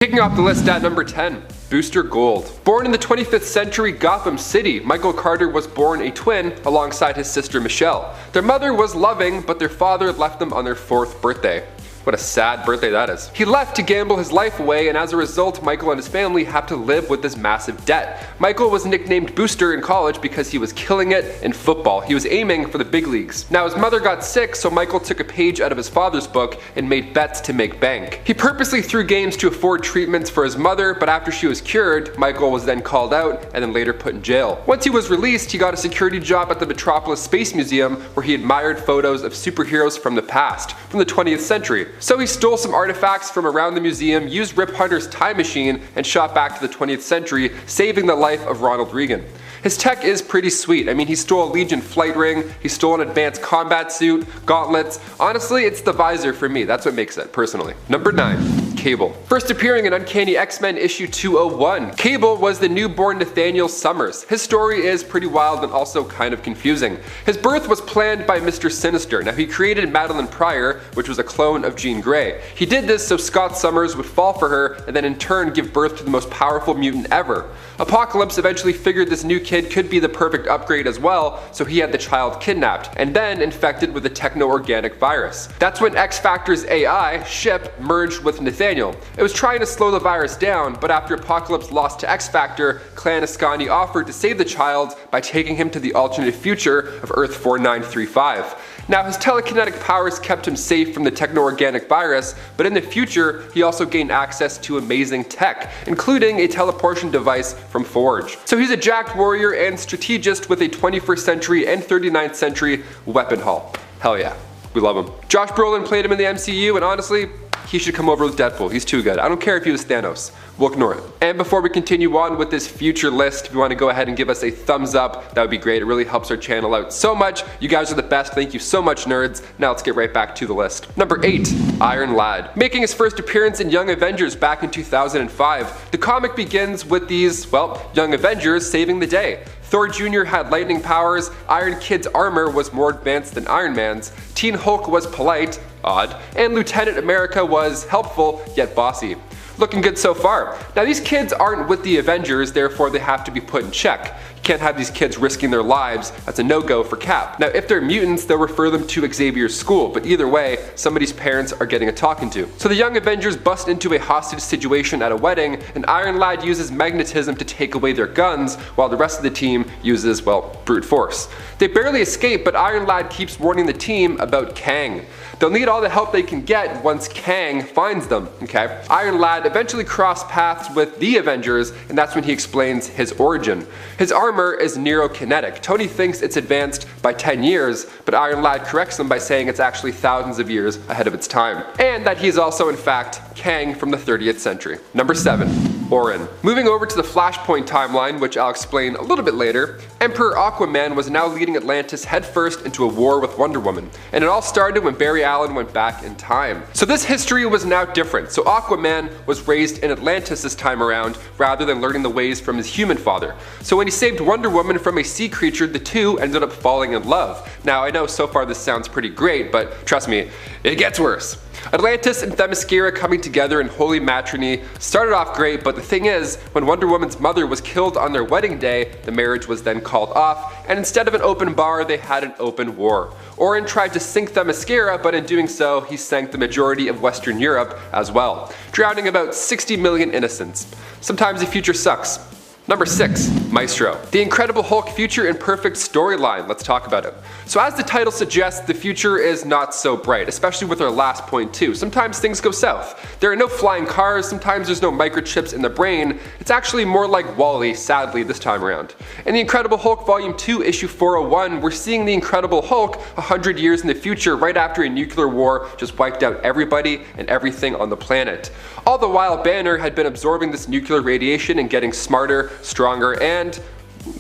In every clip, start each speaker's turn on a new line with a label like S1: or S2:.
S1: Kicking off the list at number 10, Booster Gold. Born in the 25th century Gotham City, Michael Carter was born a twin alongside his sister Michelle. Their mother was loving, but their father left them on their 4th birthday. What a sad birthday that is. He left to gamble his life away, and as a result, Michael and his family have to live with this massive debt. Michael was nicknamed Booster in college because he was killing it in football. He was aiming for the big leagues. Now his mother got sick, so Michael took a page out of his father's book and made bets to make bank. He purposely threw games to afford treatments for his mother, but after she was cured, Michael was then called out and then later put in jail. Once he was released, he got a security job at the Metropolis Space Museum, where he admired photos of superheroes from the past, from the 20th century. So he stole some artifacts from around the museum, used Rip Hunter's time machine, and shot back to the 20th century, saving the life of Ronald Reagan. His tech is pretty sweet. I mean, he stole a Legion flight ring, he stole an advanced combat suit, gauntlets. Honestly, it's the visor for me. That's what makes it, personally. Number 9. Cable. First appearing in Uncanny X-Men issue 201, Cable was the newborn Nathaniel Summers. His story is pretty wild and also kind of confusing. His birth was planned by Mr. Sinister. Now, he created Madeline Pryor, which was a clone of Jean Grey. He did this so Scott Summers would fall for her and then in turn give birth to the most powerful mutant ever. Apocalypse eventually figured this new kid could be the perfect upgrade as well, so he had the child kidnapped and then infected with a techno-organic virus. That's when X-Factor's AI, Ship, merged with Nathaniel. It was trying to slow the virus down, but after Apocalypse lost to X-Factor, Clan Ascani offered to save the child by taking him to the alternate future of Earth 4935. Now, his telekinetic powers kept him safe from the techno-organic virus, but in the future, he also gained access to amazing tech, including a teleportation device from Forge. So he's a jacked warrior and strategist with a 21st century and 39th century weapon haul. Hell yeah, we love him. Josh Brolin played him in the MCU, and honestly, he should come over with Deadpool. He's too good. I don't care if he was Thanos. We'll ignore it. And before we continue on with this future list, if you want to go ahead and give us a thumbs up, that would be great. It really helps our channel out so much. You guys are the best. Thank you so much, nerds. Now let's get right back to the list. Number 8, Iron Lad. Making his first appearance in Young Avengers back in 2005, the comic begins with these, well, Young Avengers saving the day. Thor Jr. had lightning powers, Iron Kid's armor was more advanced than Iron Man's, Teen Hulk was polite, odd, and Lieutenant America was helpful yet bossy. Looking good so far. Now these kids aren't with the Avengers, therefore they have to be put in check. You can't have these kids risking their lives. That's a no-go for Cap. Now if they're mutants, they'll refer them to Xavier's school, but either way, somebody's parents are getting a talking to. So the Young Avengers bust into a hostage situation at a wedding, and Iron Lad uses magnetism to take away their guns, while the rest of the team uses, well, brute force. They barely escape, but Iron Lad keeps warning the team about Kang. They'll need all the help they can get once Kang finds them, okay? Iron Lad eventually cross paths with the Avengers, and that's when he explains his origin. His armor is neurokinetic. Tony thinks it's advanced by 10 years, but Iron Lad corrects him by saying it's actually thousands of years ahead of its time. And that he's also in fact Kang from the 30th century. Number 7. ORIN. Moving over to the Flashpoint timeline, which I'll explain a little bit later, Emperor Aquaman was now leading Atlantis headfirst into a war with Wonder Woman, and it all started when Barry Allen went back in time. So this history was now different. So Aquaman was raised in Atlantis this time around, rather than learning the ways from his human father. So when he saved Wonder Woman from a sea creature, the two ended up falling in love. Now I know so far this sounds pretty great, but trust me, it gets worse. Atlantis and Themyscira coming together in holy matrimony started off great, but the thing is, when Wonder Woman's mother was killed on their wedding day, the marriage was then called off, and instead of an open bar, they had an open war. ORIN tried to sink Themyscira, but in doing so, he sank the majority of Western Europe as well, drowning about 60 million innocents. Sometimes the future sucks. Number 6. Maestro. The Incredible Hulk future and perfect storyline. Let's talk about it. So as the title suggests, the future is not so bright, especially with our last point too. Sometimes things go south. There are no flying cars, sometimes there's no microchips in the brain. It's actually more like WALL-E, sadly, this time around. In The Incredible Hulk Volume 2, Issue 401, we're seeing the Incredible Hulk 100 years in the future, right after a nuclear war just wiped out everybody and everything on the planet. All the while, Banner had been absorbing this nuclear radiation and getting smarter, stronger, and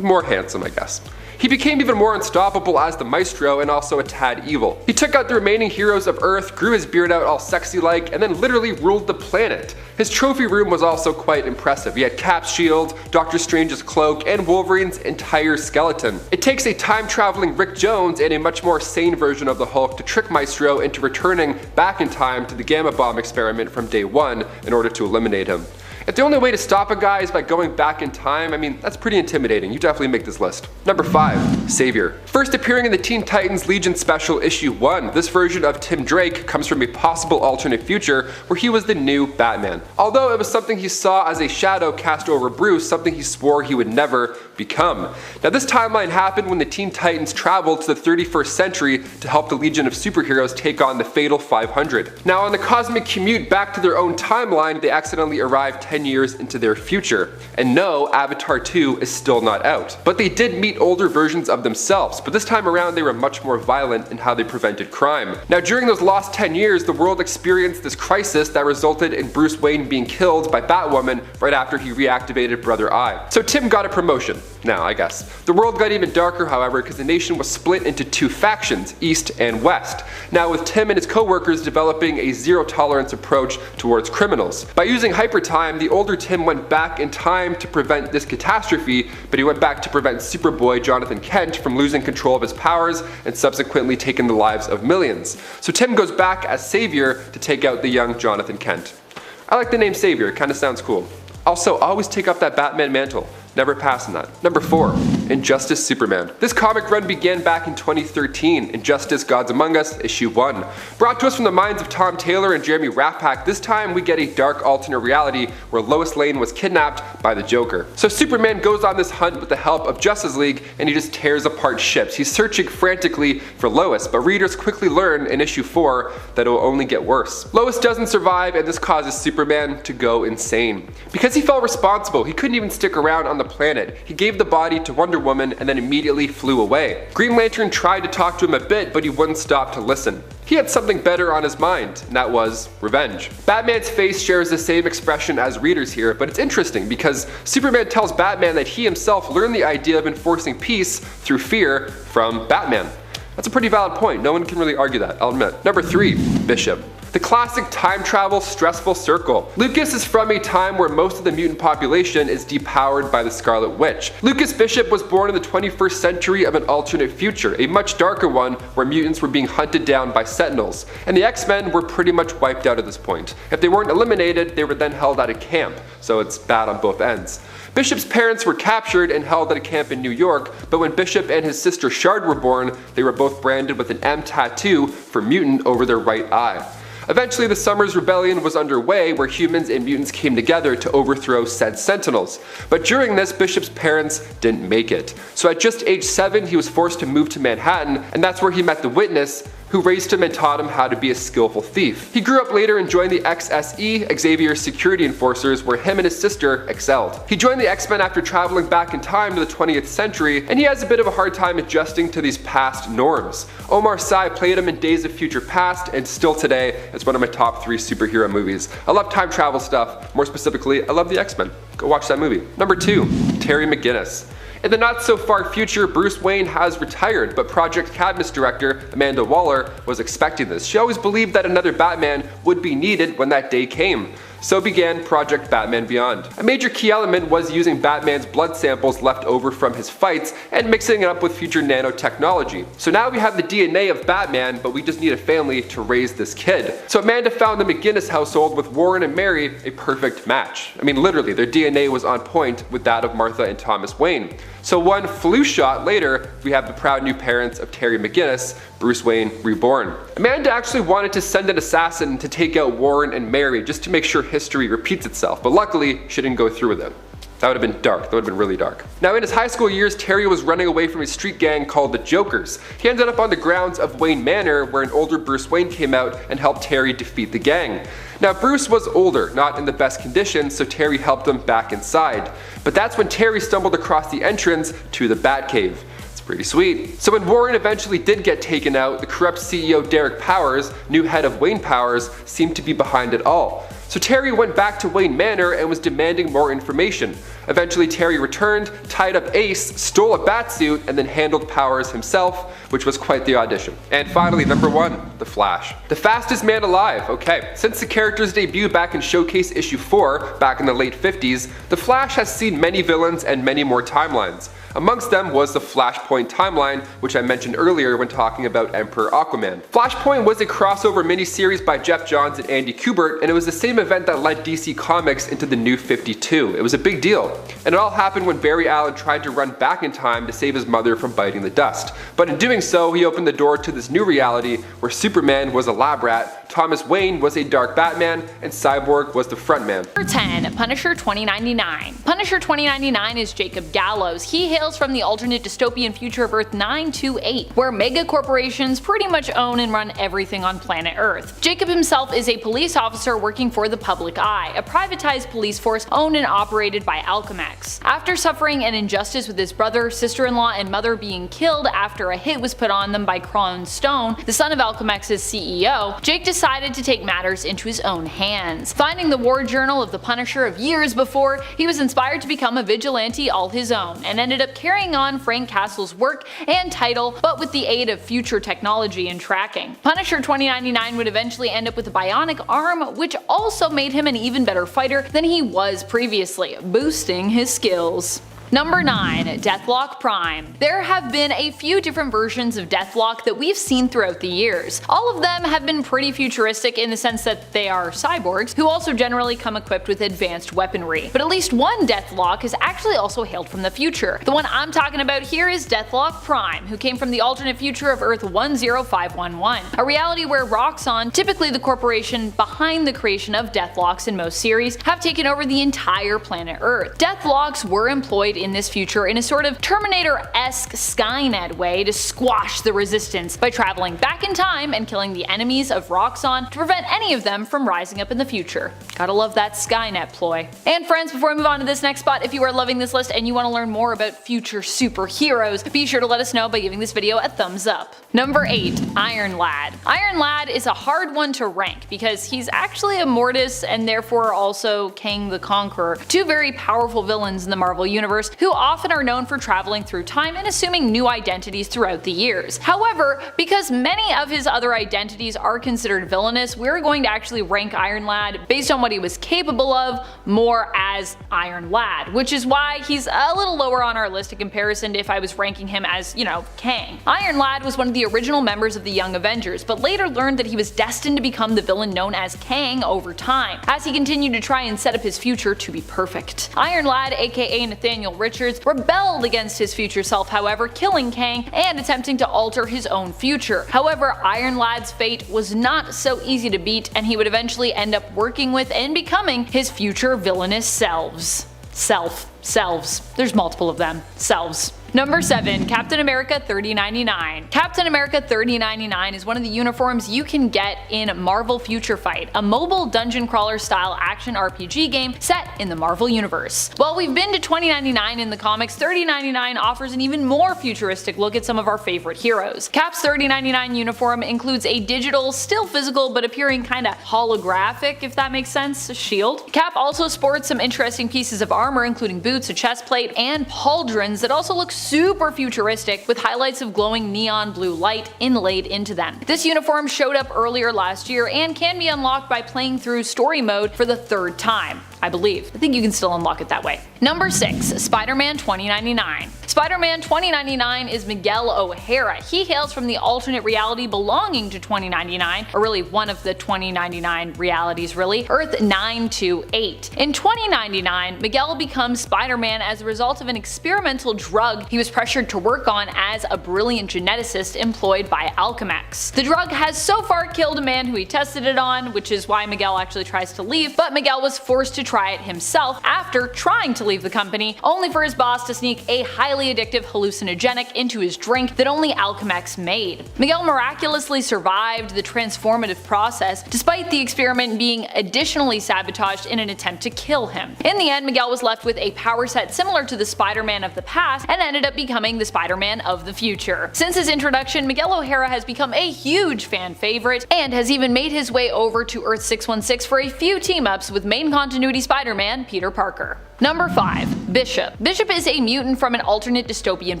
S1: more handsome, I guess. He became even more unstoppable as the Maestro and also a tad evil. He took out the remaining heroes of Earth, grew his beard out all sexy like, and then literally ruled the planet. His trophy room was also quite impressive. He had Cap's shield, Doctor Strange's cloak, and Wolverine's entire skeleton. It takes a time-traveling Rick Jones and a much more sane version of the Hulk to trick Maestro into returning back in time to the Gamma Bomb experiment from day one in order to eliminate him. If the only way to stop a guy is by going back in time, I mean, that's pretty intimidating. You definitely make this list. Number 5. Savior. First appearing in the Teen Titans Legion Special Issue 1, this version of Tim Drake comes from a possible alternate future where he was the new Batman. Although it was something he saw as a shadow cast over Bruce, something he swore he would never become. Now this timeline happened when the Teen Titans traveled to the 31st century to help the Legion of Superheroes take on the Fatal 500. Now on the cosmic commute back to their own timeline, they accidentally arrived 10 years into their future. And no, Avatar 2 is still not out. But they did meet older versions of themselves, but this time around they were much more violent in how they prevented crime. Now during those lost 10 years, the world experienced this crisis that resulted in Bruce Wayne being killed by Batwoman right after he reactivated Brother Eye. So Tim got a promotion. Now, I guess. The world got even darker, however, because the nation was split into two factions, East and West. Now with Tim and his co-workers developing a zero-tolerance approach towards criminals. By using hypertime, the older Tim went back in time to prevent this catastrophe, but he went back to prevent Superboy Jonathan Kent from losing control of his powers and subsequently taking the lives of millions. So Tim goes back as Savior to take out the young Jonathan Kent. I like the name Savior, it kinda sounds cool. Also, always take up that Batman mantle. Never passing that. Number 4. Injustice Superman. This comic run began back in 2013, Injustice Gods Among Us, issue 1. Brought to us from the minds of Tom Taylor and Jeremy Rapak, this time we get a dark alternate reality where Lois Lane was kidnapped by the Joker. So Superman goes on this hunt with the help of Justice League and he just tears apart ships. He's searching frantically for Lois, but readers quickly learn in issue 4 that it will only get worse. Lois doesn't survive and this causes Superman to go insane. Because he felt responsible, he couldn't even stick around on the planet. He gave the body to Wonder Woman and then immediately flew away. Green Lantern tried to talk to him a bit, but he wouldn't stop to listen. He had something better on his mind, and that was revenge. Batman's face shares the same expression as readers here, but it's interesting because Superman tells Batman that he himself learned the idea of enforcing peace through fear from Batman. That's a pretty valid point, no one can really argue that, I'll admit. Number 3. Bishop. The classic time travel stressful circle. Lucas is from a time where most of the mutant population is depowered by the Scarlet Witch. Lucas Bishop was born in the 21st century of an alternate future, a much darker one where mutants were being hunted down by Sentinels, and the X-Men were pretty much wiped out at this point. If they weren't eliminated, they were then held at a camp, so it's bad on both ends. Bishop's parents were captured and held at a camp in New York, but when Bishop and his sister Shard were born, they were both branded with an M tattoo for mutant over their right eye. Eventually the Summers Rebellion was underway where humans and mutants came together to overthrow said Sentinels. But during this, Bishop's parents didn't make it. So at just age 7 he was forced to move to Manhattan, and that's where he met the Witness, who raised him and taught him how to be a skillful thief. He grew up later and joined the XSE, Xavier's security enforcers, where him and his sister excelled. He joined the X-Men after traveling back in time to the 20th century, and he has a bit of a hard time adjusting to these past norms. Omar Sy played him in Days of Future Past, and still today, it's one of my top 3 superhero movies. I love time travel stuff, more specifically, I love the X-Men. Go watch that movie. Number 2. Terry McGinnis. In the not so far future, Bruce Wayne has retired, but Project Cadmus director Amanda Waller was expecting this. She always believed that another Batman would be needed when that day came. So began Project Batman Beyond. A major key element was using Batman's blood samples left over from his fights and mixing it up with future nanotechnology. So now we have the DNA of Batman, but we just need a family to raise this kid. So Amanda found the McGinnis household with Warren and Mary a perfect match. I mean literally, their DNA was on point with that of Martha and Thomas Wayne. So one flu shot later, we have the proud new parents of Terry McGinnis, Bruce Wayne reborn. Amanda actually wanted to send an assassin to take out Warren and Mary just to make sure history repeats itself, but luckily she didn't go through with it. That would have been dark, that would have been really dark. Now in his high school years, Terry was running away from a street gang called the Jokers. He ended up on the grounds of Wayne Manor where an older Bruce Wayne came out and helped Terry defeat the gang. Now Bruce was older, not in the best condition, so Terry helped him back inside. But that's when Terry stumbled across the entrance to the Batcave. Pretty sweet. So when Warren eventually did get taken out, the corrupt CEO Derek Powers, new head of Wayne Powers, seemed to be behind it all. So Terry went back to Wayne Manor and was demanding more information. Eventually Terry returned, tied up Ace, stole a batsuit, and then handled powers himself, which was quite the audition. And finally, number 1, The Flash. The fastest man alive. Okay, since the character's debut back in Showcase issue 4, back in the late 50s, The Flash has seen many villains and many more timelines. Amongst them was the Flashpoint timeline, which I mentioned earlier when talking about Emperor Aquaman. Flashpoint was a crossover miniseries by Jeff Johns and Andy Kubert, and it was the same event that led DC Comics into the New 52. It was a big deal. And it all happened when Barry Allen tried to run back in time to save his mother from biting the dust. But in doing so, he opened the door to this new reality where Superman was a lab rat, Thomas Wayne was a dark Batman, and Cyborg was the frontman.
S2: Number 10. Punisher 2099. Punisher 2099 is Jacob Gallows. He hails from the alternate dystopian future of Earth 928, where mega corporations pretty much own and run everything on planet Earth. Jacob himself is a police officer working for the Public Eye, a privatized police force owned and operated by Alchemax. After suffering an injustice with his brother, sister-in-law, and mother being killed after a hit was put on them by Kron Stone, the son of Alchemax's CEO, Jake decided to take matters into his own hands. Finding the war journal of the Punisher of years before, he was inspired to become a vigilante all his own, and ended up carrying on Frank Castle's work and title, but with the aid of future technology and tracking. Punisher 2099 would eventually end up with a bionic arm, which also made him an even better fighter than he was previously, boosting his skills. Number 9. DEATHLOK Prime. There have been a few different versions of DEATHLOK that we've seen throughout the years. All of them have been pretty futuristic in the sense that they are cyborgs, who also generally come equipped with advanced weaponry. But at least one DEATHLOK is actually also hailed from the future. The one I'm talking about here is DEATHLOK Prime, who came from the alternate future of Earth 10511, a reality where Roxxon, typically the corporation behind the creation of DEATHLOKs in most series, have taken over the entire planet Earth. DEATHLOKs were employed in this future in a sort of Terminator-esque Skynet way to squash the resistance by traveling back in time and killing the enemies of Roxxon to prevent any of them from rising up in the future. Gotta love that Skynet ploy. And friends, before we move on to this next spot, if you are loving this list and you want to learn more about future superheroes, be sure to let us know by giving this video a thumbs up. Number 8. Iron Lad. Iron Lad is a hard one to rank because he's actually a Mortis and therefore also Kang the Conqueror, two very powerful villains in the Marvel Universe who often are known for traveling through time and assuming new identities throughout the years. However, because many of his other identities are considered villainous, we're going to actually rank Iron Lad based on what he was capable of more as Iron Lad, which is why he's a little lower on our list in comparison to if I was ranking him as, Kang. Iron Lad was one of the original members of the Young Avengers, but later learned that he was destined to become the villain known as Kang over time, as he continued to try and set up his future to be perfect. Iron Lad, aka Nathaniel Richards, rebelled against his future self, however, killing Kang and attempting to alter his own future. However, Iron Lad's fate was not so easy to beat, and he would eventually end up working with and becoming his future villainous selves. Selves. There's multiple of them. Selves. Number 7. Captain America 3099. Captain America 3099 is one of the uniforms you can get in Marvel Future Fight, a mobile dungeon crawler style action RPG game set in the Marvel Universe. While we've been to 2099 in the comics, 3099 offers an even more futuristic look at some of our favorite heroes. Cap's 3099 uniform includes a digital, still physical, but appearing kinda holographic, if that makes sense, shield. Cap also sports some interesting pieces of armor, including boots, a chest plate, and pauldrons that also look super futuristic with highlights of glowing neon blue light inlaid into them. This uniform showed up earlier last year and can be unlocked by playing through story mode for the 3rd time, I believe. I think you can still unlock it that way. Number 6. Spider-Man 2099. Spider-Man 2099 is Miguel O'Hara. He hails from the alternate reality belonging to 2099, or really one of the 2099 realities really, Earth 928. In 2099, Miguel becomes Spider-Man as a result of an experimental drug he was pressured to work on as a brilliant geneticist employed by Alchemax. The drug has so far killed a man who he tested it on, which is why Miguel actually tries to leave, but Miguel was forced to try try it himself after trying to leave the company, only for his boss to sneak a highly addictive hallucinogenic into his drink that only Alchemex made. Miguel miraculously survived the transformative process, despite the experiment being additionally sabotaged in an attempt to kill him. In the end, Miguel was left with a power set similar to the Spider-Man of the past and ended up becoming the Spider-Man of the future. Since his introduction, Miguel O'Hara has become a huge fan favorite and has even made his way over to Earth 616 for a few team-ups with main continuity Spider-Man Peter Parker. Number 5. Bishop. Bishop is a mutant from an alternate dystopian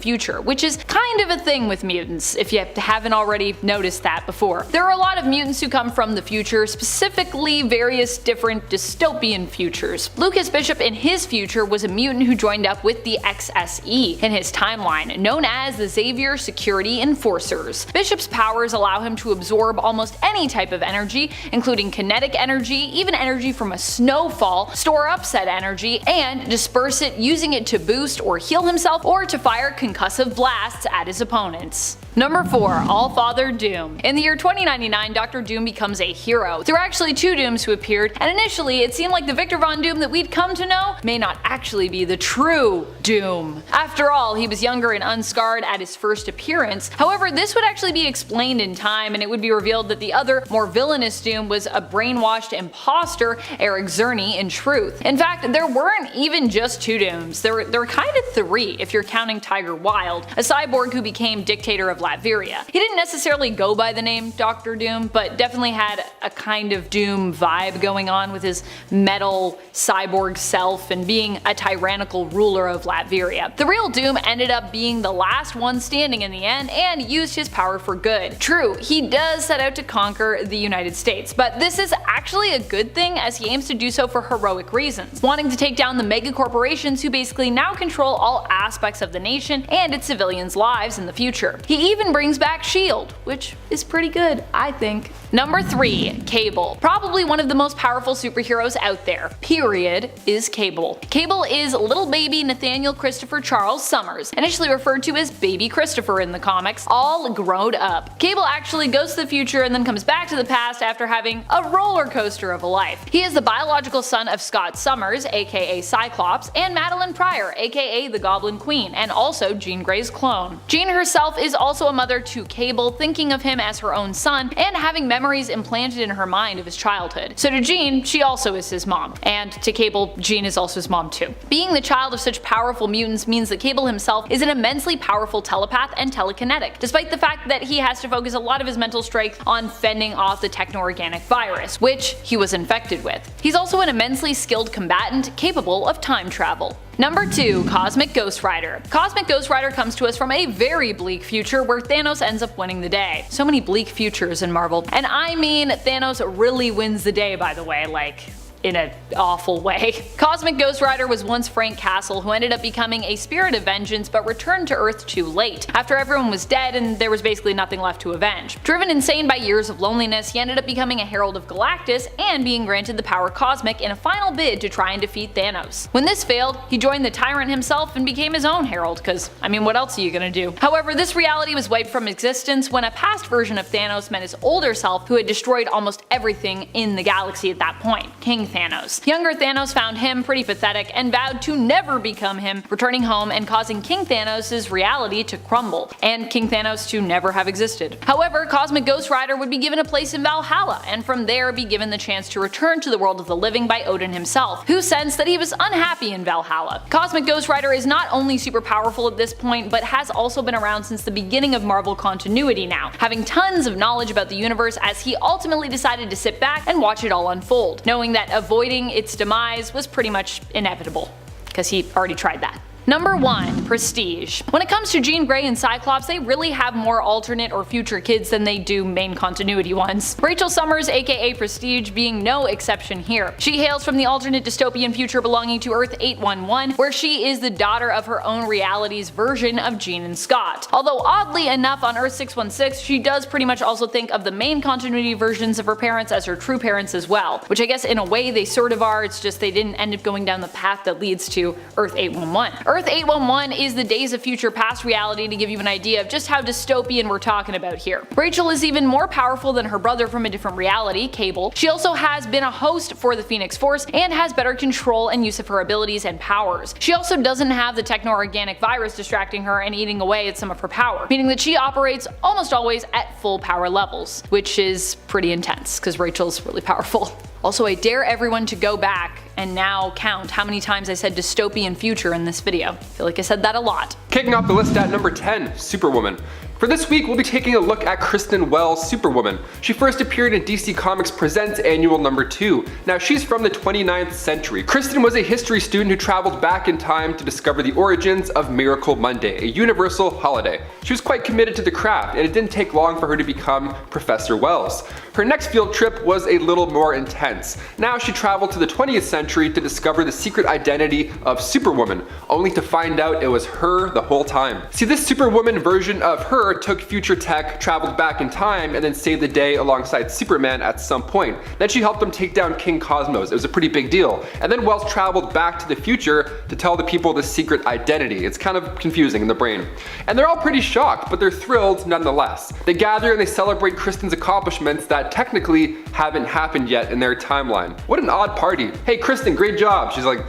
S2: future, which is kind of a thing with mutants, if you haven't already noticed that before. There are a lot of mutants who come from the future, specifically various different dystopian futures. Lucas Bishop in his future was a mutant who joined up with the XSE in his timeline, known as the Xavier Security Enforcers. Bishop's powers allow him to absorb almost any type of energy, including kinetic energy, even energy from a snowfall, store up said energy, and disperse it, using it to boost or heal himself or to fire concussive blasts at his opponents. Number 4. Allfather Doom. In the year 2099, Dr. Doom becomes a hero. There were actually 2 Dooms who appeared, and initially it seemed like the Victor Von Doom that we'd come to know may not actually be the true Doom. After all, he was younger and unscarred at his first appearance. However, this would actually be explained in time, and it would be revealed that the other, more villainous Doom was a brainwashed imposter, Eric Zerny, in truth. In fact, there weren't even just 2 Dooms. There were kind of 3 if you're counting Tiger Wilde, a cyborg who became dictator of Latveria. He didn't necessarily go by the name Dr. Doom, but definitely had a kind of Doom vibe going on with his metal cyborg self and being a tyrannical ruler of Latveria. The real Doom ended up being the last one standing in the end and used his power for good. True, he does set out to conquer the United States, but this is actually a good thing as he aims to do so for heroic reasons, wanting to take down the mega corporations who basically now control all aspects of the nation and its civilians' lives in the future. He even brings back S.H.I.E.L.D., which is pretty good, I think. Number 3. Cable. Probably one of the most powerful superheroes out there, period, is Cable. Cable is little baby Nathaniel Christopher Charles Summers, initially referred to as Baby Christopher in the comics, all grown up. Cable actually goes to the future and then comes back to the past after having a roller coaster of a life. He is the biological son of Scott Summers, aka Cyclops, and Madeline Pryor, aka the Goblin Queen, and also Jean Grey's clone. Jean herself is also a mother to Cable, thinking of him as her own son and having memories implanted in her mind of his childhood. So to Jean, she also is his mom, and to Cable, Jean is also his mom too. Being the child of such powerful mutants means that Cable himself is an immensely powerful telepath and telekinetic, despite the fact that he has to focus a lot of his mental strength on fending off the techno-organic virus, which he was infected with. He's also an immensely skilled combatant capable of time travel. Number 2. Cosmic Ghost Rider. Cosmic Ghost Rider comes to us from a very bleak future where Thanos ends up winning the day. So many bleak futures in Marvel. And I mean Thanos really wins the day, by the way, like in an awful way. Cosmic Ghost Rider was once Frank Castle, who ended up becoming a spirit of vengeance but returned to Earth too late, after everyone was dead and there was basically nothing left to avenge. Driven insane by years of loneliness, he ended up becoming a Herald of Galactus and being granted the power Cosmic in a final bid to try and defeat Thanos. When this failed, he joined the Tyrant himself and became his own Herald, cause I mean what else are you gonna do? However, this reality was wiped from existence when a past version of Thanos met his older self, who had destroyed almost everything in the galaxy at that point, King Thanos. Younger Thanos found him pretty pathetic and vowed to never become him, returning home and causing King Thanos' reality to crumble, and King Thanos to never have existed. However, Cosmic Ghost Rider would be given a place in Valhalla, and from there be given the chance to return to the world of the living by Odin himself, who sensed that he was unhappy in Valhalla. Cosmic Ghost Rider is not only super powerful at this point, but has also been around since the beginning of Marvel continuity now, having tons of knowledge about the universe as he ultimately decided to sit back and watch it all unfold, knowing that avoiding its demise was pretty much inevitable, because he already tried that. Number 1. Prestige. When it comes to Jean Grey and Cyclops, they really have more alternate or future kids than they do main continuity ones. Rachel Summers, aka Prestige, being no exception here. She hails from the alternate dystopian future belonging to Earth 811, where she is the daughter of her own reality's version of Jean and Scott. Although oddly enough, on Earth 616, she does pretty much also think of the main continuity versions of her parents as her true parents as well, which I guess in a way they sort of are, it's just they didn't end up going down the path that leads to Earth 811. Earth 811 is the Days of Future Past reality to give you an idea of just how dystopian we're talking about here. Rachel is even more powerful than her brother from a different reality, Cable. She also has been a host for the Phoenix Force and has better control and use of her abilities and powers. She also doesn't have the techno-organic virus distracting her and eating away at some of her power, meaning that she operates almost always at full power levels, which is pretty intense because Rachel's really powerful. Also, I dare everyone to go back and now count how many times I said dystopian future in this video. I feel like I said that a lot.
S1: Kicking off the list at number 10, Superwoman. For this week, we'll be taking a look at Kristen Wells' Superwoman. She first appeared in DC Comics Presents Annual number 2. Now, she's from the 29th century. Kristen was a history student who traveled back in time to discover the origins of Miracle Monday, a universal holiday. She was quite committed to the craft, and it didn't take long for her to become Professor Wells. Her next field trip was a little more intense. Now she traveled to the 20th century to discover the secret identity of Superwoman, only to find out it was her the whole time. See, this Superwoman version of her took future tech, traveled back in time, and then saved the day alongside Superman at some point. Then she helped him take down King Cosmos. It was a pretty big deal. And then Wells traveled back to the future to tell the people the secret identity. It's kind of confusing in the brain. And they're all pretty shocked, but they're thrilled nonetheless. They gather and they celebrate Kristen's accomplishments that technically haven't happened yet in their timeline. What an odd party. Hey Kristen, great job. She's like,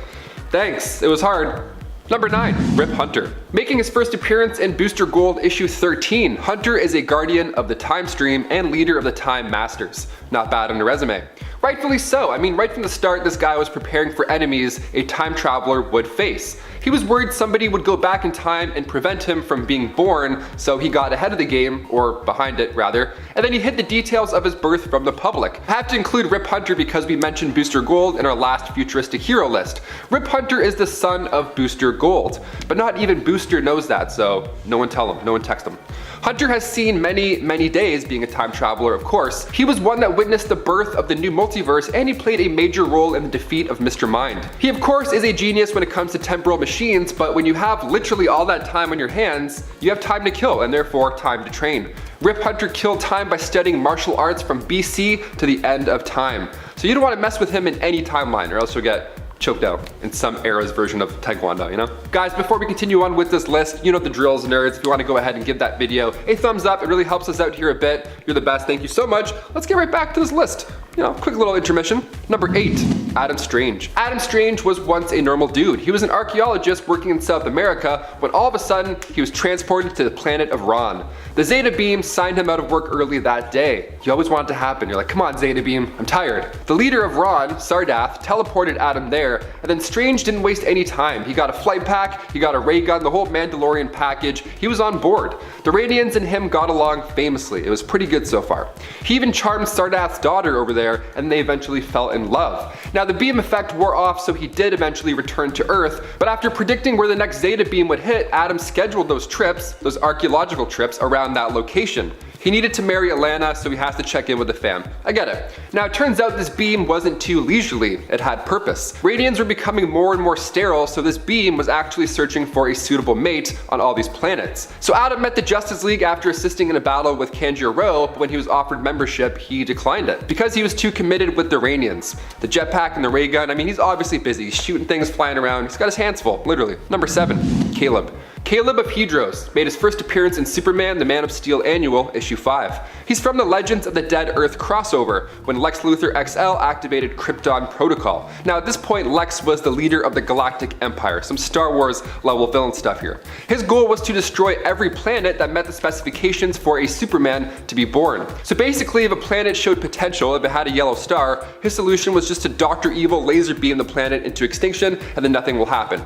S1: thanks, it was hard. Number 9, Rip Hunter. Making his first appearance in Booster Gold issue 13, Hunter is a guardian of the time stream and leader of the Time Masters. Not bad on a resume. Rightfully so. I mean, right from the start, this guy was preparing for enemies a time traveler would face. He was worried somebody would go back in time and prevent him from being born, so he got ahead of the game, or behind it rather, and then he hid the details of his birth from the public. I have to include Rip Hunter because we mentioned Booster Gold in our last futuristic hero list. Rip Hunter is the son of Booster Gold, but not even Booster knows that, so no one tell him, no one text him. Hunter has seen many days being a time traveler, of course. He was one that witnessed the birth of the new multiverse, and he played a major role in the defeat of Mr. Mind. He of course is a genius when it comes to temporal machines, but when you have literally all that time on your hands, you have time to kill and therefore time to train. Rip Hunter killed time by studying martial arts from BC to the end of time. So you don't want to mess with him in any timeline or else you'll get choked out in some era's version of Taekwondo, you know? Guys, before we continue on with this list, you know the drills, nerds. If you want to go ahead and give that video a thumbs up, it really helps us out here a bit. You're the best, thank you so much. Let's get right back to this list. You know, quick little intermission. Number 8, Adam Strange. Adam Strange was once a normal dude. He was an archaeologist working in South America when all of a sudden he was transported to the planet of Ron. The Zeta Beam signed him out of work early that day. You always want it to happen. You're like, come on Zeta Beam, I'm tired. The leader of Ron, Sardath, teleported Adam there, and then Strange didn't waste any time. He got a flight pack, he got a ray gun, the whole Mandalorian package. He was on board. The Radians and him got along famously. It was pretty good so far. He even charmed Sardath's daughter over there, and they eventually fell in love. Now the beam effect wore off, so he did eventually return to Earth, but after predicting where the next Zeta Beam would hit, Adam scheduled those trips, those archaeological trips, around that location. He needed to marry Alana, so he has to check in with the fam. I get it. Now it turns out this beam wasn't too leisurely, it had purpose. Radians were becoming more and more sterile, so this beam was actually searching for a suitable mate on all these planets. So Adam met the Justice League after assisting in a battle with Kanjiro. When he was offered membership, he declined it, because he was too committed with the Radians. The jetpack and the ray gun, I mean, he's obviously busy, he's shooting things flying around, he's got his hands full, literally. Number 7, KALEB. KALEB of Hedros made his first appearance in Superman the Man of Steel Annual, issue 5. He's from the Legends of the Dead Earth crossover, when Lex Luthor XL activated Krypton Protocol. Now at this point, Lex was the leader of the Galactic Empire, some Star Wars level villain stuff here. His goal was to destroy every planet that met the specifications for a Superman to be born. So basically, if a planet showed potential, if it had a yellow star, his solution was just to Dr. Evil laser beam the planet into extinction, and then nothing will happen.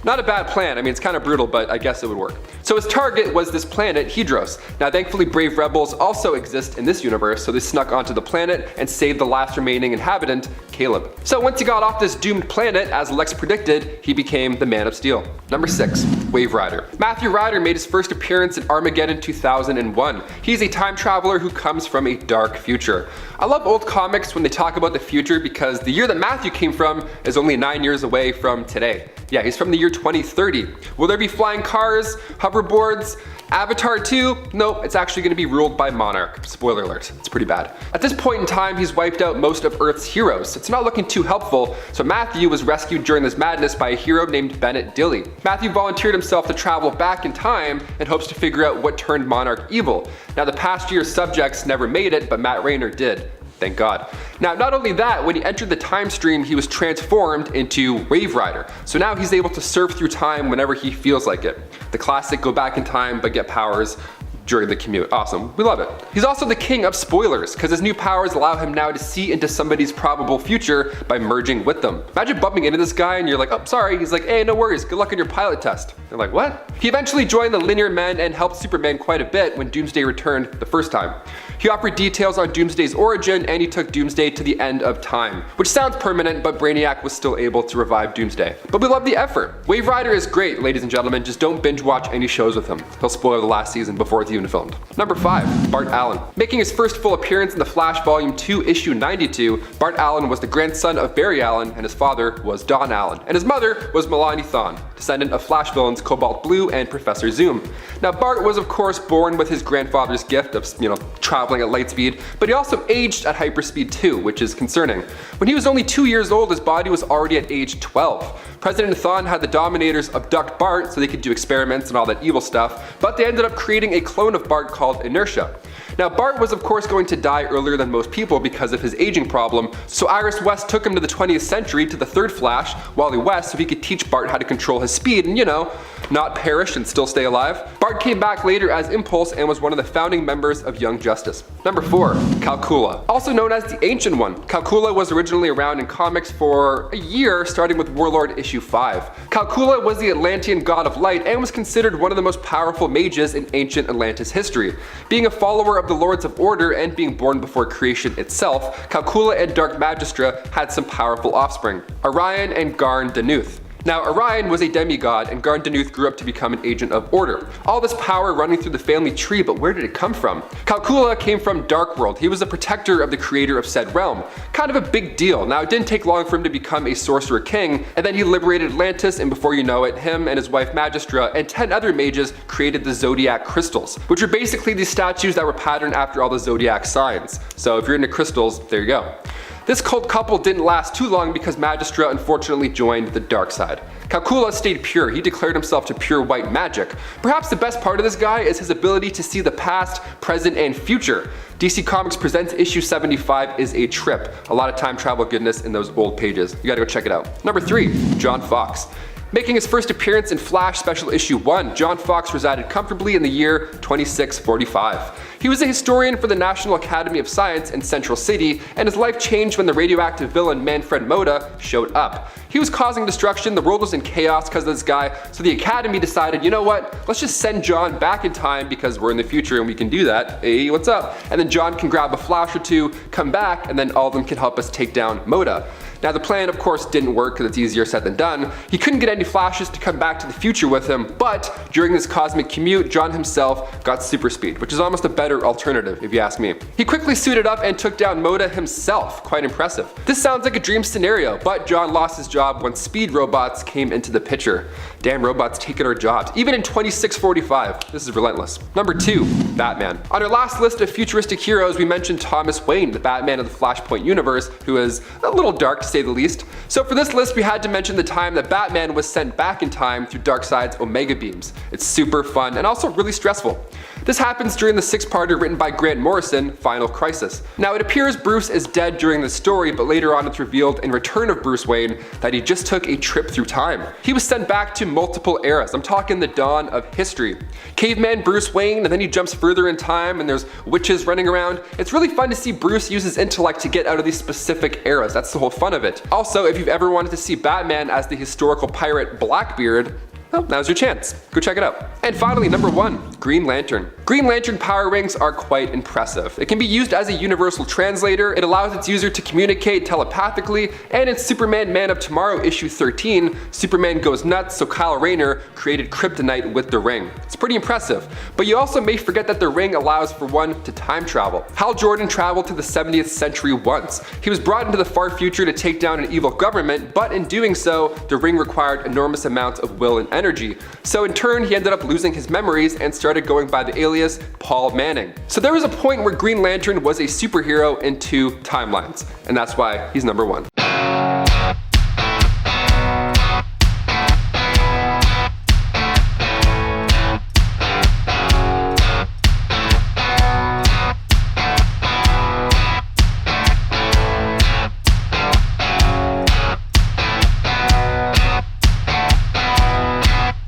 S1: Not a bad plan. I mean, it's kind of brutal, but I guess it would work. So his target was this planet, Hedros. Now thankfully brave rebels also exist in this universe, so they snuck onto the planet and saved the last remaining inhabitant, KALEB. So once he got off this doomed planet, as Lex predicted, he became the Man of Steel. Number 6, Wave Rider. Matthew Ryder made his first appearance in Armageddon 2001. He's a time traveler who comes from a dark future. I love old comics when they talk about the future because the year that Matthew came from is only 9 years away from today. Yeah, he's from the year 2030. Will there be flying cars, hoverboards. Avatar 2, nope, it's actually going to be ruled by Monarch. Spoiler alert, it's pretty bad. At this point in time, he's wiped out most of Earth's heroes. It's not looking too helpful, so Matthew was rescued during this madness by a hero named Bennett Dilly. Matthew volunteered himself to travel back in time and hopes to figure out what turned Monarch evil. Now, the past year's subjects never made it, but Matt Rayner did. Thank God. Now, not only that, when he entered the time stream, he was transformed into Wave Rider. So now he's able to surf through time whenever he feels like it. The classic go back in time but get powers during the commute. Awesome, we love it. He's also the king of spoilers, because his new powers allow him now to see into somebody's probable future by merging with them. Imagine bumping into this guy and you're like, oh, sorry. He's like, hey, no worries, good luck on your pilot test. They're like, what? He eventually joined the Linear Men and helped Superman quite a bit when Doomsday returned the first time. He offered details on Doomsday's origin, and he took Doomsday to the end of time, which sounds permanent, but Brainiac was still able to revive Doomsday. But we love the effort. Wave Rider is great, ladies and gentlemen, just don't binge watch any shows with him. He'll spoil the last season before it's even filmed. Number 5, Bart Allen. Making his first full appearance in The Flash Volume 2, Issue 92, Bart Allen was the grandson of Barry Allen, and his father was Don Allen, and his mother was Melanie Thawne, descendant of Flash villains Cobalt Blue and Professor Zoom. Now, Bart was of course born with his grandfather's gift of, traveling at light speed, but he also aged at hyperspeed too, which is concerning. When he was only 2 years old, his body was already at age 12. President Thawne had the Dominators abduct Bart so they could do experiments and all that evil stuff, but they ended up creating a clone of Bart called Inertia. Now, Bart was of course going to die earlier than most people because of his aging problem, so Iris West took him to the 20th century to the third Flash, Wally West, so he could teach Bart how to control his speed and, not perish and still stay alive. Bart came back later as Impulse and was one of the founding members of Young Justice. Number 4, CALCULHA. Also known as the Ancient One, CALCULHA was originally around in comics for a year, starting with Warlord issue 5. CALCULHA was the Atlantean god of light and was considered one of the most powerful mages in ancient Atlantis history. Being a follower of the Lords of Order and being born before creation itself, CALCULHA and Dark Magistra had some powerful offspring, Orion and Garn Danuth. Now, Orion was a demigod, and Garn Danuth grew up to become an agent of Order. All this power running through the family tree, but where did it come from? CALCULHA came from Darkworld. He was a protector of the creator of said realm. Kind of a big deal. Now, it didn't take long for him to become a sorcerer king, and then he liberated Atlantis, and before you know it, him and his wife Magistra and 10 other mages created the Zodiac Crystals, which are basically these statues that were patterned after all the Zodiac signs. So if you're into crystals, there you go. This cult couple didn't last too long because Magistra unfortunately joined the dark side. CALCULHA stayed pure. He declared himself to pure white magic. Perhaps the best part of this guy is his ability to see the past, present, and future. DC Comics Presents issue 75 is a trip. A lot of time travel goodness in those old pages. You gotta go check it out. Number 3, John Fox. Making his first appearance in Flash Special Issue 1, John Fox resided comfortably in the year 2645. He was a historian for the National Academy of Science in Central City, and his life changed when the radioactive villain Manfred Moda showed up. He was causing destruction, the world was in chaos because of this guy, so the Academy decided, you know what, let's just send John back in time because we're in the future and we can do that. Hey, what's up? And then John can grab a Flash or two, come back, and then all of them can help us take down Moda. Now, the plan, of course, didn't work because it's easier said than done. He couldn't get any Flashes to come back to the future with him, but during this cosmic commute, John himself got super speed, which is almost a better alternative, if you ask me. He quickly suited up and took down Moda himself. Quite impressive. This sounds like a dream scenario, but John lost his job when speed robots came into the picture. Damn robots taking our jobs, even in 2645. This is relentless. Number 2, Batman. On our last list of futuristic heroes, we mentioned Thomas Wayne, the Batman of the Flashpoint universe, who is a little dark to say the least. So for this list, we had to mention the time that Batman was sent back in time through Darkseid's Omega Beams. It's super fun and also really stressful. This happens during the 6-parter written by Grant Morrison, Final Crisis. Now, it appears Bruce is dead during the story, but later on it's revealed in Return of Bruce Wayne that he just took a trip through time. He was sent back to multiple eras. I'm talking the dawn of history. Caveman Bruce Wayne, and then he jumps further in time and there's witches running around. It's really fun to see Bruce use his intellect to get out of these specific eras. That's the whole fun of it. Also, if you've ever wanted to see Batman as the historical pirate Blackbeard, well, now's your chance. Go check it out. And finally, number 1, Green Lantern. Green Lantern power rings are quite impressive. It can be used as a universal translator, it allows its user to communicate telepathically, and in Superman Man of Tomorrow issue 13, Superman goes nuts, so Kyle Rayner created kryptonite with the ring. It's pretty impressive, but you also may forget that the ring allows for one to time travel. Hal Jordan traveled to the 70th century once. He was brought into the far future to take down an evil government, but in doing so, the ring required enormous amounts of will and energy. energy. So in turn, he ended up losing his memories and started going by the alias Paul Manning. So there was a point where Green Lantern was a superhero in 2 timelines, and that's why he's number 1.